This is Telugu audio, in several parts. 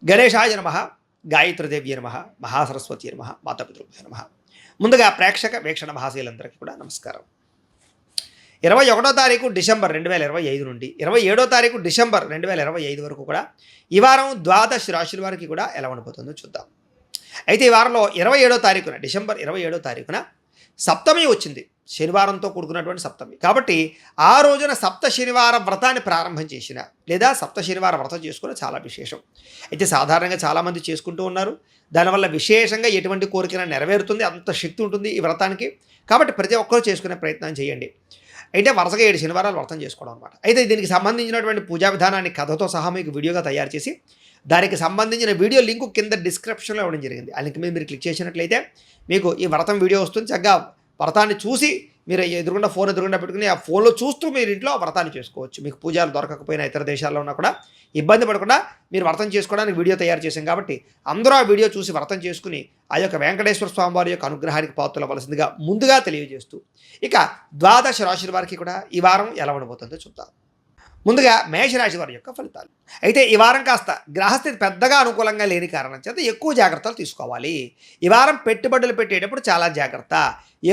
గణేశాయ నమః, గాయత్రీదేవ్యై నమః, మహాసరస్వతి నమః, మాతాపితృభ్యో నమః. ముందుగా ప్రేక్షక వీక్షణ మహాశీలందరికీ కూడా నమస్కారం. 21వ తారీఖు డిసెంబర్ 2025 నుండి 27వ తారీఖు డిసెంబర్ 2025 వరకు కూడా ఈ వారం ద్వాదశ రాశుల వారికి కూడా ఎలా ఉండబోతుందో చూద్దాం. అయితే ఈ వారంలో 27వ తారీఖున డిసెంబర్ 27వ తారీఖున సప్తమి వచ్చింది, శనివారంతో కూడుకున్నటువంటి సప్తమి. కాబట్టి ఆ రోజున సప్త శనివారం వ్రతాన్ని ప్రారంభం చేసిన లేదా సప్త శనివారం వ్రతం చేసుకోవడం చాలా విశేషం. అయితే సాధారణంగా చాలామంది చేసుకుంటూ ఉన్నారు. దానివల్ల విశేషంగా ఎటువంటి కోరికైనా నెరవేరుతుంది, అంత శక్తి ఉంటుంది ఈ వ్రతానికి. కాబట్టి ప్రతి ఒక్కరూ చేసుకునే ప్రయత్నం చేయండి. అయితే వరుసగా 7 శనివారాలు వ్రతం చేసుకోవడం అనమాట. అయితే దీనికి సంబంధించినటువంటి పూజా విధానాన్ని కథతో సహా మీకు వీడియోగా తయారు చేసి దానికి సంబంధించిన వీడియో లింకు కింద డిస్క్రిప్షన్లో ఇవ్వడం జరిగింది. ఆ లింక్ మీద మీరు క్లిక్ చేసినట్లయితే మీకు ఈ వ్రతం వీడియో వస్తుంది. చక్కగా వ్రతాన్ని చూసి మీరు ఫోన్ ఎదురుగుండా పెట్టుకుని ఆ ఫోన్లో చూస్తూ మీరు ఇంట్లో వ్రతాన్ని చేసుకోవచ్చు. మీకు పూజలు దొరకకపోయినా ఇతర దేశాల్లో ఉన్నా కూడా ఇబ్బంది పడకుండా మీరు వ్రతం చేసుకోవడానికి వీడియో తయారు చేశాం. కాబట్టి అందరూ ఆ వీడియో చూసి వ్రతం చేసుకుని ఆ యొక్క వెంకటేశ్వర స్వామి వారి యొక్క అనుగ్రహానికి పాత్రలవలసిందిగా ముందుగా తెలియజేస్తూ ఇక ద్వాదశ రాశుల వారికి కూడా ఈ వారం ఎలా ఉండబోతుందో చూద్దాం. ముందుగా మేషరాశి వారి యొక్క ఫలితాలు. అయితే ఈ వారం కాస్త గ్రహస్థితి పెద్దగా అనుకూలంగా లేని కారణం చేత ఎక్కువ జాగ్రత్తలు తీసుకోవాలి. ఈ వారం పెట్టుబడులు పెట్టేటప్పుడు చాలా జాగ్రత్త.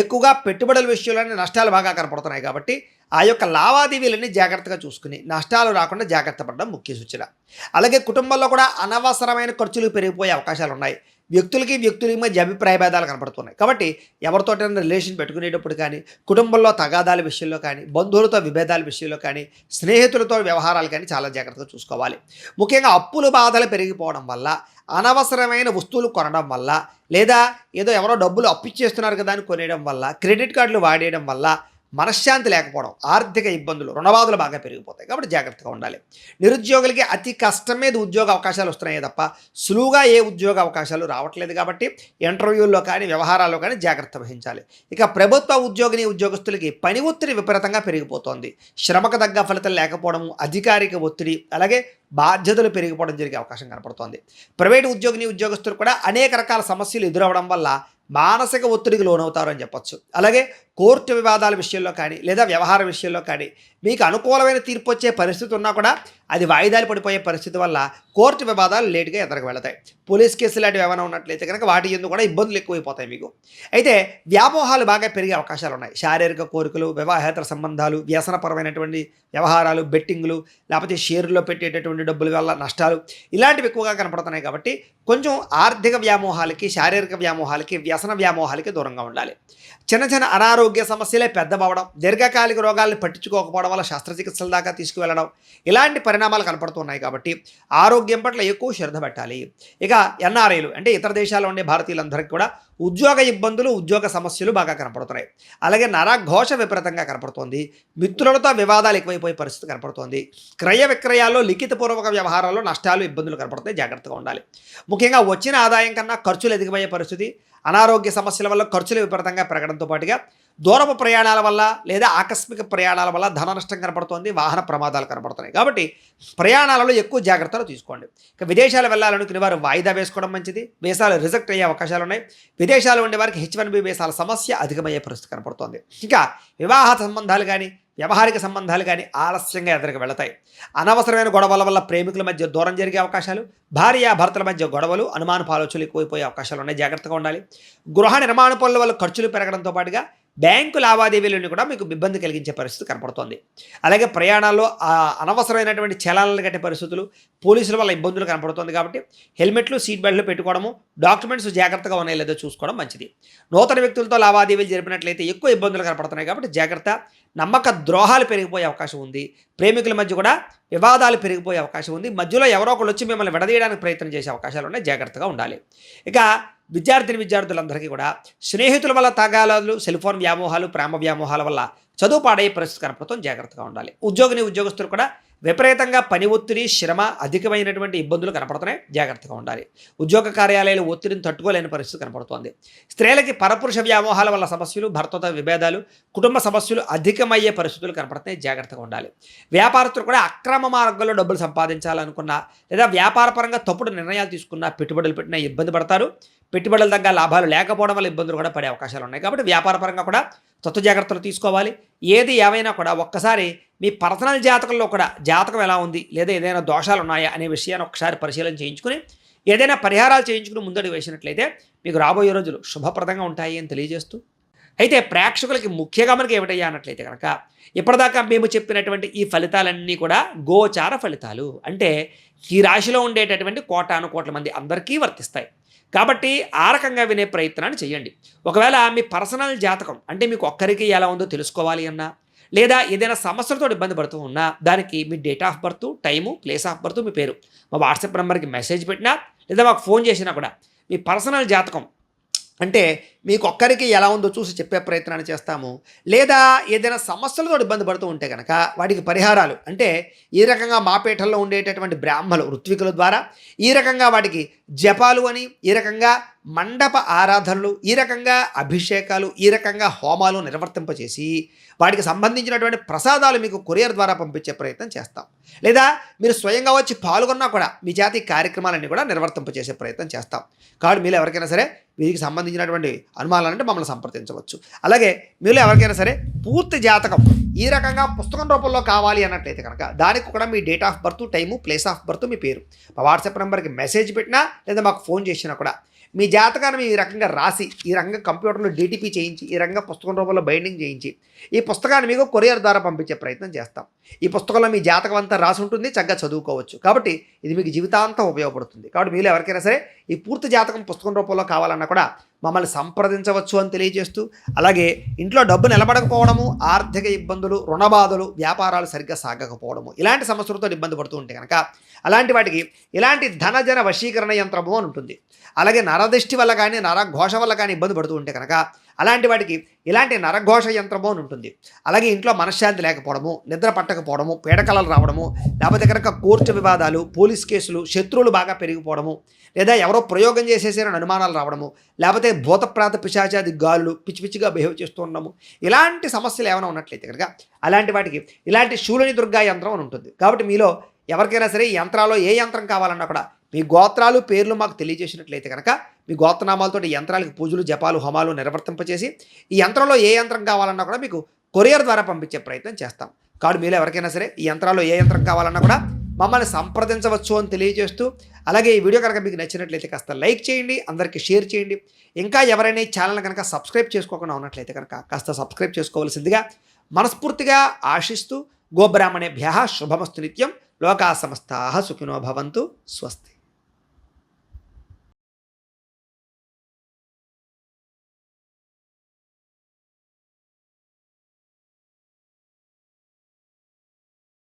ఎక్కువగా పెట్టుబడుల విషయంలోనే నష్టాలు బాగా కనపడుతున్నాయి. కాబట్టి ఆ యొక్క లావాదేవీలన్నీ జాగ్రత్తగా చూసుకుని నష్టాలు రాకుండా జాగ్రత్త పడడం ముఖ్య సూచన. అలాగే కుటుంబంలో కూడా అనవసరమైన ఖర్చులు పెరిగిపోయే అవకాశాలు ఉన్నాయి. వ్యక్తులకి మధ్య అభిప్రాయ భేదాలు కనపడుతున్నాయి. కాబట్టి ఎవరితోటైనా రిలేషన్ పెట్టుకునేటప్పుడు కానీ, కుటుంబంలో తగాదాల విషయంలో కానీ, బంధువులతో విభేదాల విషయంలో కానీ, స్నేహితులతో వ్యవహారాలు కానీ చాలా జాగ్రత్తగా చూసుకోవాలి. ముఖ్యంగా అప్పుల బాధలు పెరిగిపోవడం వల్ల, అనవసరమైన వస్తువులు కొనడం వల్ల, లేదా ఏదో ఎవరో డబ్బులు అప్పిచ్చేస్తున్నారు కదా అని కొనేయడం వల్ల, క్రెడిట్ కార్డులు వాడేయడం వల్ల మనశ్శాంతి లేకపోవడం, ఆర్థిక ఇబ్బందులు, రుణబాధలు బాగా పెరిగిపోతాయి. కాబట్టి జాగ్రత్తగా ఉండాలి. నిరుద్యోగులకి అతి కష్టం మీద ఉద్యోగ అవకాశాలు వస్తున్నాయి తప్ప సులువుగా ఏ ఉద్యోగ అవకాశాలు రావట్లేదు. కాబట్టి ఇంటర్వ్యూల్లో కానీ వ్యవహారాల్లో కానీ జాగ్రత్త వహించాలి. ఇక ప్రభుత్వ ఉద్యోగస్తులకి పని ఒత్తిడి విపరీతంగా పెరిగిపోతోంది. శ్రమకు తగ్గ ఫలితం లేకపోవడం, అధికారిక ఒత్తిడి, అలాగే బాధ్యతలు పెరిగిపోవడం జరిగే అవకాశం కనపడుతోంది. ప్రైవేటు ఉద్యోగస్తులు కూడా అనేక రకాల సమస్యలు ఎదురవడం వల్ల మానసిక ఒత్తిడికి లోనవుతారని చెప్పొచ్చు. అలాగే కోర్టు వివాదాల విషయంలో కానీ లేదా వ్యవహార విషయంలో కానీ మీకు అనుకూలమైన తీర్పు వచ్చే పరిస్థితి ఉన్నా కూడా అది వాయిదాలు పడిపోయే పరిస్థితి వల్ల కోర్టు వివాదాలు లేటుగా ఎదురుకు వెళతాయి. పోలీస్ కేసులు లాంటివి ఏమైనా ఉన్నట్లయితే కనుక వాటి ఎందుకు కూడా ఇబ్బందులు ఎక్కువైపోతాయి మీకు. అయితే వ్యామోహాలు బాగా పెరిగే అవకాశాలు ఉన్నాయి. శారీరక కోరికలు, వివాహేతర సంబంధాలు, వ్యసనపరమైనటువంటి వ్యవహారాలు, బెట్టింగ్లు, లేకపోతే షేర్లో పెట్టేటటువంటి డబ్బుల వల్ల నష్టాలు ఇలాంటివి ఎక్కువగా కనపడుతున్నాయి. కాబట్టి కొంచెం ఆర్థిక వ్యామోహాలకి, శారీరక వ్యామోహాలకి, వ్యసన వ్యామోహాలకి దూరంగా ఉండాలి. చిన్న అనారోగ్య సమస్యలే పెద్దవడం, దీర్ఘకాలిక రోగాలను పట్టించుకోకపోవడం వల్ల శస్త్రచికిత్సల దాకా తీసుకువెళ్ళడం ఇలాంటి పరిణామాలు కనపడుతున్నాయి. కాబట్టి ఆరోగ్యం పట్ల ఎక్కువ శ్రద్ధ పెట్టాలి. ఇక ఎన్ఆర్ఐలు అంటే ఇతర దేశాల్లో ఉండే భారతీయులందరికీ కూడా ఉద్యోగ ఇబ్బందులు, ఉద్యోగ సమస్యలు బాగా కనపడుతున్నాయి. అలాగే నరఘోష విపరీతంగా కనపడుతోంది. మిత్రులతో వివాదాలు ఎక్కువైపోయే పరిస్థితి కనపడుతోంది. క్రయ విక్రయాల్లో, లిఖితపూర్వక వ్యవహారాల్లో నష్టాలు, ఇబ్బందులు కనపడుతున్నాయి. జాగ్రత్తగా ఉండాలి. ముఖ్యంగా వచ్చిన ఆదాయం కన్నా ఖర్చులు ఎదిగిపోయే పరిస్థితి, అనారోగ్య సమస్యల వల్ల ఖర్చులు విపరీతంగా పెరగడంతో పాటుగా దూరపు ప్రయాణాల వల్ల లేదా ఆకస్మిక ప్రయాణాల వల్ల ధన నష్టం కనపడుతోంది, వాహన ప్రమాదాలు కనపడుతున్నాయి. కాబట్టి ప్రయాణాలలో ఎక్కువ జాగ్రత్తలు తీసుకోండి. ఇక విదేశాలు వెళ్ళాలనుకునే వారు వాయిదా వేసుకోవడం మంచిది. వీసాలు రిజెక్ట్ అయ్యే అవకాశాలు ఉన్నాయి. విదేశాలు ఉండే వారికి H1B వీసాల సమస్య అధికమయ్యే పరిస్థితి కనపడుతోంది. ఇంకా వివాహ సంబంధాలు కానీ, వ్యవహారిక సంబంధాలు కానీ ఆలస్యంగా ఎదురుకు వెళతాయి. అనవసరమైన గొడవల వల్ల ప్రేమికుల మధ్య దూరం జరిగే అవకాశాలు, భార్యాభర్తల మధ్య గొడవలు, అనుమానపు ఆలోచనలు ఎక్కువైపోయే అవకాశాలు ఉన్నాయి. జాగ్రత్తగా ఉండాలి. గృహ నిర్మాణ పనుల వల్ల ఖర్చులు పెరగడంతో పాటుగా బ్యాంకు లావాదేవీలను కూడా మీకు ఇబ్బంది కలిగించే పరిస్థితి కనపడుతోంది. అలాగే ప్రయాణాల్లో అనవసరమైనటువంటి చలానాలు కట్టే పరిస్థితులు, పోలీసుల వల్ల ఇబ్బందులు కనపడుతుంది. కాబట్టి హెల్మెట్లు, సీట్ బెల్ట్లు పెట్టుకోవడము, డాక్యుమెంట్స్ జాగ్రత్తగా ఉన్నాయో లేదో చూసుకోవడం మంచిది. నూతన వ్యక్తులతో లావాదేవీలు జరిపినట్లయితే ఎక్కువ ఇబ్బందులు కనపడుతున్నాయి. కాబట్టి జాగ్రత్త. నమ్మక ద్రోహాలు పెరిగిపోయే అవకాశం ఉంది. ప్రేమికుల మధ్య కూడా వివాదాలు పెరిగిపోయే అవకాశం ఉంది. మధ్యలో ఎవరో ఒకళ్ళు వచ్చి మిమ్మల్ని విడదీయడానికి ప్రయత్నం చేసే అవకాశాలు ఉన్నాయి. జాగ్రత్తగా ఉండాలి. ఇక విద్యార్థులందరికీ కూడా స్నేహితుల వల్ల తగాదాలు, సెల్ఫోన్ వ్యామోహాలు, ప్రేమ వ్యామోహాల వల్ల చదువు పాడయ్యే పరిస్థితి కనపడుతుంది. జాగ్రత్తగా ఉండాలి. ఉద్యోగస్తులు కూడా విపరీతంగా పని ఒత్తిడి, శ్రమ, అధికమైనటువంటి ఇబ్బందులు కనపడుతున్నాయి. జాగ్రత్తగా ఉండాలి. ఉద్యోగ కార్యాలయాలు ఒత్తిడిని తట్టుకోలేని పరిస్థితి కనపడుతోంది. స్త్రీలకి పరపురుష వ్యామోహాల వల్ల సమస్యలు, భర్తతో విభేదాలు, కుటుంబ సమస్యలు అధికమయ్యే పరిస్థితులు కనపడుతున్నాయి. జాగ్రత్తగా ఉండాలి. వ్యాపారస్తులు కూడా అక్రమ మార్గంలో డబ్బులు సంపాదించాలనుకున్నా లేదా వ్యాపారపరంగా తప్పుడు నిర్ణయాలు తీసుకున్నా, పెట్టుబడులు పెట్టినా ఇబ్బంది పడతారు. పెట్టుబడుల తగ్గ లాభాలు లేకపోవడం వల్ల ఇబ్బందులు కూడా పడే అవకాశాలు ఉన్నాయి. కాబట్టి వ్యాపారపరంగా కూడా జాగ్రత్తలు తీసుకోవాలి. ఏది ఏమైనా కూడా ఒక్కసారి మీ పర్సనల్ జాతకంలో కూడా జాతకం ఎలా ఉంది లేదా ఏదైనా దోషాలు ఉన్నాయా అనే విషయాన్ని ఒకసారి పరిశీలన చేయించుకుని ఏదైనా పరిహారాలు చేయించుకుని ముందడుగు వేసినట్లయితే మీకు రాబోయే రోజులు శుభప్రదంగా ఉంటాయి అని తెలియజేస్తూ, అయితే ప్రేక్షకులకి ముఖ్యంగా మనకి ఏమిటయ్యా అన్నట్లయితే కనుక ఇప్పటిదాకా మేము చెప్పినటువంటి ఈ ఫలితాలన్నీ కూడా గోచార ఫలితాలు, అంటే ఈ రాశిలో ఉండేటటువంటి కోటాను కోట్ల మంది అందరికీ వర్తిస్తాయి. కాబట్టి ఆ రకంగా వినే ప్రయత్నాన్ని చేయండి. ఒకవేళ మీ పర్సనల్ జాతకం అంటే మీకు ఒక్కరికి ఎలా ఉందో తెలుసుకోవాలి అన్నా, లేదా ఏదైనా సమస్యలతో ఇబ్బంది పడుతూ ఉన్నా, దానికి మీ date of birth, time, place of birth, మీ పేరు మా వాట్సాప్ నెంబర్కి మెసేజ్ పెట్టినా, లేదా మాకు ఫోన్ చేసినా కూడా మీ పర్సనల్ జాతకం అంటే మీకు ఒక్కరికి ఎలా ఉందో చూసి చెప్పే ప్రయత్నాన్ని చేస్తాము. లేదా ఏదైనా సమస్యలతో ఇబ్బంది పడుతూ ఉంటే కనుక వాటికి పరిహారాలు అంటే ఈ రకంగా మా పీఠంలో ఉండేటటువంటి బ్రాహ్మలు ఋత్వికుల ద్వారా ఈ రకంగా వాటికి జపాలు అని, ఈ రకంగా మండప ఆరాధనలు, ఈ రకంగా అభిషేకాలు, ఈ రకంగా హోమాలు నిర్వర్తింపచేసి వాటికి సంబంధించినటువంటి ప్రసాదాలు మీకు కొరియర్ ద్వారా పంపించే ప్రయత్నం చేస్తాం. లేదా మీరు స్వయంగా వచ్చి పాల్గొన్నా కూడా మీ చేత ఈ కార్యక్రమాలన్నీ కూడా నిర్వర్తింపచేసే ప్రయత్నం చేస్తాం. కాబట్టి మీరు ఎవరికైనా సరే వీరికి సంబంధించినటువంటి అనుమానాలంటే మమ్మల్ని సంప్రదించవచ్చు. అలాగే మీరు ఎవరికైనా సరే పూర్తి జాతకం ఈ రకంగా పుస్తకం రూపంలో కావాలి అన్నట్లయితే కనుక దానికి కూడా మీ date of birth, time, place of birth, మీ పేరు మా వాట్సాప్ నెంబర్కి మెసేజ్ పెట్టినా, లేదా మాకు ఫోన్ చేసినా కూడా మీ జాతకాన్ని ఈ రకంగా రాసి, ఈ రకంగా కంప్యూటర్లో డీటీపీ చేయించి, ఈ రకంగా పుస్తకం రూపంలో బైండింగ్ చేయించి ఈ పుస్తకాన్ని మీకు కొరియర్ ద్వారా పంపించే ప్రయత్నం చేస్తాం. ఈ పుస్తకంలో మీ జాతకం అంతా రాసి ఉంటుంది, చక్కగా చదువుకోవచ్చు. కాబట్టి ఇది మీకు జీవితాంతం ఉపయోగపడుతుంది. కాబట్టి మీరు ఎవరికైనా సరే ఈ పూర్తి జాతకం పుస్తకం రూపంలో కావాలన్నా కూడా మమ్మల్ని సంప్రదించవచ్చు అని తెలియజేస్తూ, అలాగే ఇంట్లో డబ్బు నిలబడకపోవడము, ఆర్థిక ఇబ్బందులు, రుణబాధలు, వ్యాపారాలు సరిగ్గా సాగకపోవడము, ఇలాంటి సమస్యలతో ఇబ్బంది పడుతూ ఉంటే కనుక అలాంటి వాటికి ఇలాంటి ధనజన వశీకరణ యంత్రము అని ఉంటుంది. అలాగే నరదృష్టి వల్ల కానీ, నరఘోష వల్ల కానీ ఇబ్బంది పడుతూ ఉంటే కనుక అలాంటి వాటికి ఇలాంటి నరఘోష యంత్రము అని ఉంటుంది. అలాగే ఇంట్లో మనశ్శాంతి లేకపోవడము, నిద్ర పట్టకపోవడము, పీడకలలు రావడము, లేకపోతే కనుక కోర్టు వివాదాలు, పోలీస్ కేసులు, శత్రువులు బాగా పెరిగిపోవడము, లేదా ఎవరో ప్రయోగం చేసేసారని అనుమానాలు రావడము, లేకపోతే భూతప్రాత పిశాచాది గాలులు పిచ్చి పిచ్చిగా బిహేవ్ చేస్తూ ఉండడము, ఇలాంటి సమస్యలు ఏమైనా ఉన్నట్లయితే కనుక అలాంటి వాటికి ఇలాంటి శూలిని దుర్గా యంత్రం అని ఉంటుంది. కాబట్టి మీలో ఎవరికైనా సరే ఈ యంత్రాల్లో ఏ యంత్రం కావాలన్నా కూడా మీ గోత్రాలు, పేర్లు మాకు తెలియజేసినట్లయితే కనుక మీ గోత్రనామాలతో ఈ యంత్రాలకు పూజలు, జపాలు, హోమాలు నిర్వర్తింపచేసి ఈ యంత్రంలో ఏ యంత్రం కావాలన్నా కూడా మీకు కొరియర్ ద్వారా పంపించే ప్రయత్నం చేస్తాం. కాబట్టి మీలో ఎవరికైనా సరే ఈ యంత్రాల్లో ఏ యంత్రం కావాలన్నా కూడా మమ్మల్ని సంప్రదించవచ్చు అని తెలియజేస్తూ, అలాగే ఈ వీడియో కనుక మీకు నచ్చినట్లయితే కాస్త లైక్ చేయండి, అందరికీ షేర్ చేయండి. ఇంకా ఎవరైనా ఈ ఛానల్ కనుక సబ్స్క్రైబ్ చేసుకోకుండా ఉన్నట్లయితే కనుక కాస్త సబ్స్క్రైబ్ చేసుకోవాల్సిందిగా మనస్ఫూర్తిగా ఆశిస్తూ, గోబ్రాహ్మణేభ్యః శుభమస్తు నిత్యం, లోకా సమస్తాః సుఖినో భవంతు, స్వస్తి.